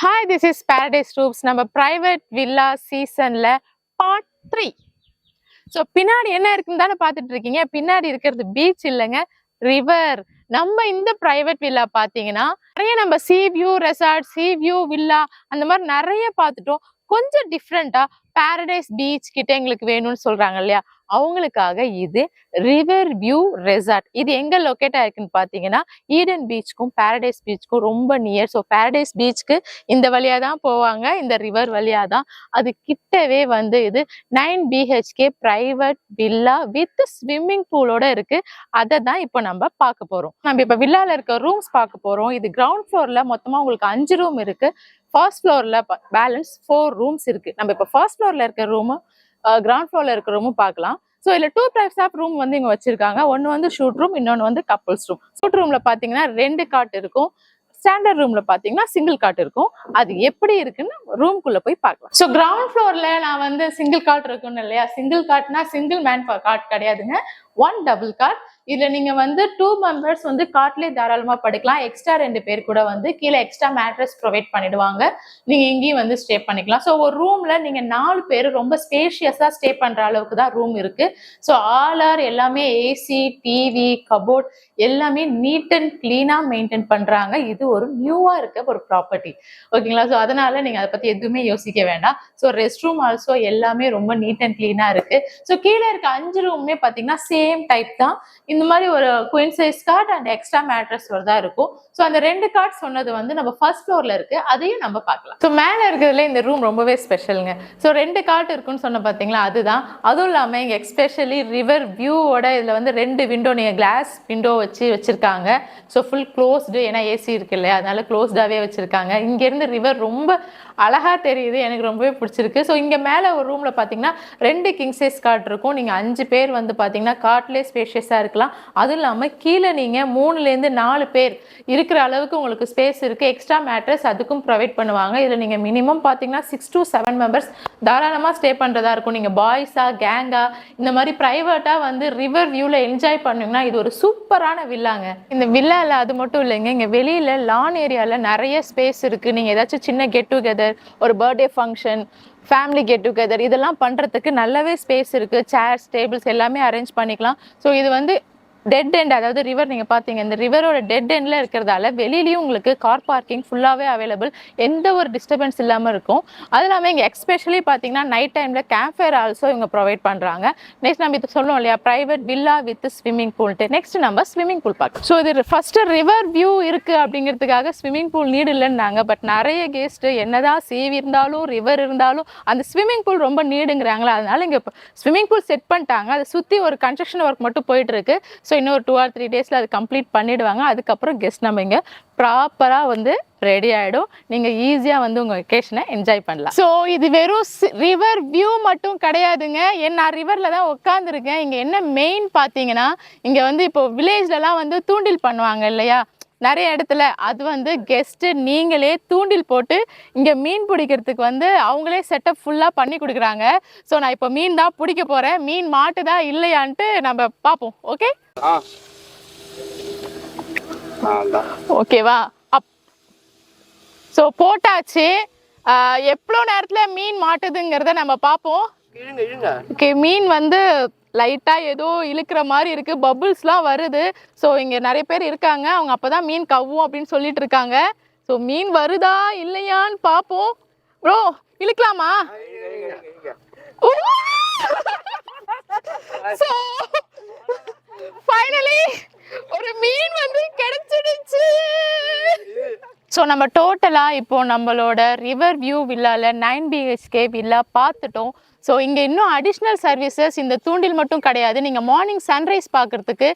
Hi, this is Paradise Rooms. நம்ம private villa seasonல part 3. So பின்னாடி என்ன இருக்குன்னு தானே பார்த்துட்டு இருக்கீங்க. பின்னாடி இருக்கிறது பீச் இல்லைங்க, ரிவர். நம்ம இந்த பிரைவேட் வில்லா பார்த்தீங்கன்னா நிறைய நம்ம சீ வியூ ரெசார்ட், சீ வியூ வில்லா அந்த மாதிரி நிறைய பார்த்துட்டோம். கொஞ்சம் டிஃப்ரெண்டா பாரடைஸ் பீச் கிட்ட எங்களுக்கு வேணும்னு சொல்றாங்க இல்லையா, அவங்களுக்காக இது ரிவர் வியூ ரெசார்ட். இது எங்க லொக்கேட் ஆயிருக்குன்னு பாத்தீங்கன்னா ஈடன் பீச்சுக்கும் பாரடைஸ் பீச்சுக்கும் ரொம்ப நியர். ஸோ பாரடைஸ் பீச்சுக்கு இந்த வழியா தான் போவாங்க, இந்த ரிவர் வழியா தான். அது கிட்டவே வந்து இது 9 BHK private villa with swimming பூலோட இருக்கு. அதை தான் இப்போ நம்ம பார்க்க போறோம். நம்ம இப்போ வில்லால இருக்க ரூம்ஸ் பார்க்க போறோம். இது கிரவுண்ட் ஃப்ளோர்ல மொத்தமா உங்களுக்கு 5 ரூம் இருக்கு. ஃபர்ஸ்ட் ஃப்ளோர்ல பேலன்ஸ் 4 ரூம்ஸ் இருக்கு. நம்ம இப்போ ஃபர்ஸ்ட் ஃப்ளோர்ல இருக்க ரூமும் கிரவுண்ட் ஃப்ளோர்ல இருக்க ரூமும் பார்க்கலாம். ஸோ இதுல 2 டைப்ஸ் ஆஃப் ரூம் வந்து இங்க வச்சிருக்காங்க. ஒன்னு வந்து ஷூட் ரூம், இன்னொன்னு வந்து கப்புள்ஸ் ரூம். ஷூட் ரூம்ல பாத்தீங்கன்னா 2 காட் இருக்கும். ஸ்டாண்டர்ட் ரூம்ல பாத்தீங்கன்னா சிங்கிள் காட் இருக்கும். அது எப்படி இருக்குன்னு ரூம்குள்ள போய் பார்க்கலாம். ஸோ கிரவுண்ட் ஃப்ளோர்ல நான் வந்து சிங்கிள் காட் இருக்குன்னு இல்லையா, சிங்கிள் காட்னா சிங்கிள் மேன் காட் கிடையாதுங்க, 1 டபுள் காட். இதுல நீங்க வந்து 2 மெம்பர்ஸ் வந்து காட்லயே தாராளமா படுக்கலாம். எக்ஸ்ட்ரா 2 பேர் கூட வந்து கீழே எக்ஸ்ட்ரா மேட்ரஸ் ப்ரொவைட் பண்ணிடுவாங்க. நீங்க எங்கேயும் வந்து ஸ்டே பண்ணிக்கலாம். ஸோ ஒரு ரூம்ல நீங்க 4 பேர் ரொம்ப ஸ்பேஷியஸா ஸ்டே பண்ற அளவுக்கு தான் ரூம் இருக்கு. ஸோ ஆல் எல்லாமே ஏசி, டிவி, கபோர்ட் எல்லாமே நீட் அண்ட் கிளீனா மெயின்டைன் பண்றாங்க. இது ஒரு நியூவா இருக்க ஒரு ப்ராப்பர்ட்டி, ஓகேங்களா. ஸோ அதனால நீங்க அதை பத்தி எதுவுமே யோசிக்க வேண்டாம். ஸோ ரெஸ்ட் ரூம் ஆல்சோ எல்லாமே ரொம்ப நீட் அண்ட் கிளீனா இருக்கு. ஸோ கீழே இருக்க 5 ரூமுமே பாத்தீங்கன்னா சேம் டைப் தான். இந்த மாதிரி ஒரு queen size cot and extra mattress தான் இருக்கும். ஸோ அந்த 2 காட் சொன்னது வந்து நம்ம ஃபர்ஸ்ட் ஃப்ளோர்ல இருக்கு, அதையும் நம்ம பார்க்கலாம். ஸோ மேல இருக்கிறதுல இந்த ரூம் ரொம்பவே ஸ்பெஷலுங்க. ஸோ 2 காட் இருக்குன்னு சொன்ன பாத்தீங்களா, அதுதான். அதுவும் இல்லாம இங்க எஸ்பெஷலி ரிவர் வியூவோட இதுல வந்து 2 விண்டோ, நீங்க கிளாஸ் விண்டோ வச்சிருக்காங்க. ஸோ ஃபுல் க்ளோஸ்டு, ஏன்னா ஏசி இருக்கு இல்லையா, அதனால க்ளோஸ்டாவே வச்சிருக்காங்க. இங்க இருந்து ரிவர் ரொம்ப அழகா தெரியுது, எனக்கு ரொம்பவே பிடிச்சிருக்கு. ஸோ இங்க மேல ஒரு ரூம்ல பாத்தீங்கன்னா 2 கிங் சைஸ் காட் இருக்கும். நீங்க 5 பேர் வந்து பாத்தீங்கன்னா காட்லேயே ஸ்பேஷியஸா இருக்கலாம். அதுவும் இல்லாம கீழே நீங்க 3லேருந்து 4 பேர் இருக்கிற அளவுக்கு உங்களுக்கு ஸ்பேஸ் இருக்கு. எக்ஸ்ட்ரா மேட்ரஸ் அதுக்கும் ப்ரொவைட் பண்ணுவாங்க. இதுல நீங்க மினிமம் பாத்தீங்கன்னா 6 to 7 மெம்பர்ஸ் தாராளமா ஸ்டே பண்றதா இருக்கும். நீங்க பாய்ஸா கேங்கா இந்த மாதிரி பிரைவேட்டா வந்து ரிவர் வியூல என்ஜாய் பண்ணீங்கன்னா இது ஒரு சூப்பரான வில்லாங்க. இந்த வில்லால அது மட்டும் இல்லைங்க, இங்க வெளியில லான் ஏரியால நிறைய ஸ்பேஸ் இருக்கு. நீங்க ஏதாச்சும் சின்ன கெட் டுகெதர், ஒரு birthday function, family get together இதெல்லாம் பண்றதுக்கு நல்லாவே ஸ்பேஸ் இருக்கு. சேர்ஸ், டேபிள்ஸ் எல்லாமே அரேஞ்ச் பண்ணிக்கலாம். ஸோ இது வந்து டெட் எண்ட், அதாவது ரிவர் நீங்க பாத்தீங்க, இந்த ரிவரோட டெட் எண்ட்ல இருக்கிறதால வெளியிலயும் உங்களுக்கு கார் பார்க்கிங் ஃபுல்லாவே அவைலபிள், எந்த ஒரு டிஸ்டர்பன்ஸ் இல்லாம இருக்கும். அது இல்லாம இங்க எஸ்பெஷலி பாத்தீங்கன்னா நைட் டைம்ல கேம்ப் ஃபயர் ஆல்சோ இவங்க ப்ரொவைட் பண்றாங்க. நெக்ஸ்ட் நம்ம இது சொல்லுவோம் இல்லையா, private villa with swimming pool. Next நம்ம ஸ்விம்மிங் பூல் பார்க்கலாம். ஸோ இது ஃபர்ஸ்ட் ரிவர் வியூ இருக்கு அப்படிங்கிறதுக்காக ஸ்விம்மிங் பூல் நீடு இல்லைன்னாங்க. பட் நிறைய கெஸ்ட் என்னதான் சேவ் இருந்தாலும் ரிவர் இருந்தாலும் அந்த ஸ்விம்மிங் பூல் ரொம்ப நீடுங்கிறாங்களா, அதனால இங்க ஸ்விம்மிங் பூல் செட் பண்ணிட்டாங்க. அதை சுத்தி ஒரு கன்ஸ்ட்ரக்ஷன் ஒர்க் மட்டும் போயிட்டு இருக்கு. ஸோ இன்னொரு 2 or 3 டேஸ்ல அது கம்ப்ளீட் பண்ணிடுவாங்க. அதுக்கப்புறம் கெஸ்ட் நம்ம இங்க ப்ராப்பரா வந்து ரெடி ஆயிடும். நீங்க ஈஸியா வந்து உங்க வெக்கேஷனை என்ஜாய் பண்ணலாம். ஸோ இது வெறும் ரிவர் வியூ மட்டும் கிடையாதுங்க. நான் ரிவர்ல தான் உட்காந்துருக்கேன். இங்க என்ன மெயின் பாத்தீங்கன்னா, இங்க வந்து இப்போ வில்லேஜ்லலாம் வந்து தூண்டில் பண்ணுவாங்க இல்லையா நிறைய இடத்துல, அது வந்து கெஸ்ட் நீங்களே தூண்டில் போட்டு இங்க மீன் பிடிக்கிறதுக்கு வந்து அவங்களே செட்டப் ஃபுல்லா பண்ணி கொடுக்குறாங்க. ஸோ நான் இப்போ மீன் தான் பிடிக்க போறேன். மீன் மாட்டுதா இல்லையான்ட்டு நம்ம பார்ப்போம். ஓகே ஓகேவா? ஸோ போட்டாச்சு. எவ்வளோ நேரத்துல மீன் மாட்டுதுங்கிறத நம்ம பார்ப்போம். ஓகே, மீன் வந்து லைட்டா ஏதோ இழுக்கிற மாதிரி இருக்கு, பபுள்ஸ்லாம் வருது. ஸோ இங்க நிறைய பேர் இருக்காங்க, அவங்க அப்பதான் மீன் கவ்வும் அப்படின்னு சொல்லிட்டு இருக்காங்க. ஸோ மீன் வருதா இல்லையான்னு பார்ப்போம். ப்ரோ இழுக்கலாமா? ஸோ ஃபைனலி ஒரு மீன் வந்து கிடைச்சிடுச்சு. ஸோ நம்ம டோட்டலா இப்போ நம்மளோட ரிவர் வியூ வில்லால 9 BHK வில்லா பார்த்துட்டோம். ஸோ இங்கே இன்னும் அடிஷ்னல் சர்வீசஸ், இந்த தூண்டில் மட்டும் கிடையாது. நீங்கள் மார்னிங் சன்ரைஸ் பார்க்குறதுக்கு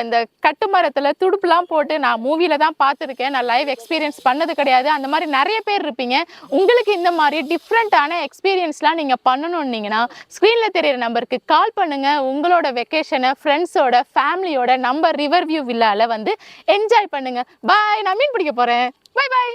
இந்த கட்டுமரத்தில் துடுப்புலாம் போட்டு நான் மூவியில் தான் பார்த்துருக்கேன், நான் லைவ் எக்ஸ்பீரியன்ஸ் பண்ணது கிடையாது. அந்த மாதிரி நிறைய பேர் இருப்பீங்க. உங்களுக்கு இந்த மாதிரி டிஃப்ரெண்ட்டான எக்ஸ்பீரியன்ஸ்லாம் நீங்கள் பண்ணணுன்னீங்கன்னா ஸ்க்ரீனில் தெரியிற நம்பருக்கு கால் பண்ணுங்கள். உங்களோட வெக்கேஷனை ஃப்ரெண்ட்ஸோட ஃபேமிலியோட நம்ம ரிவர் வியூ வில்லால வந்து என்ஜாய் பண்ணுங்கள். பாய், நான் மீன் பிடிக்க போகிறேன். Bye bye.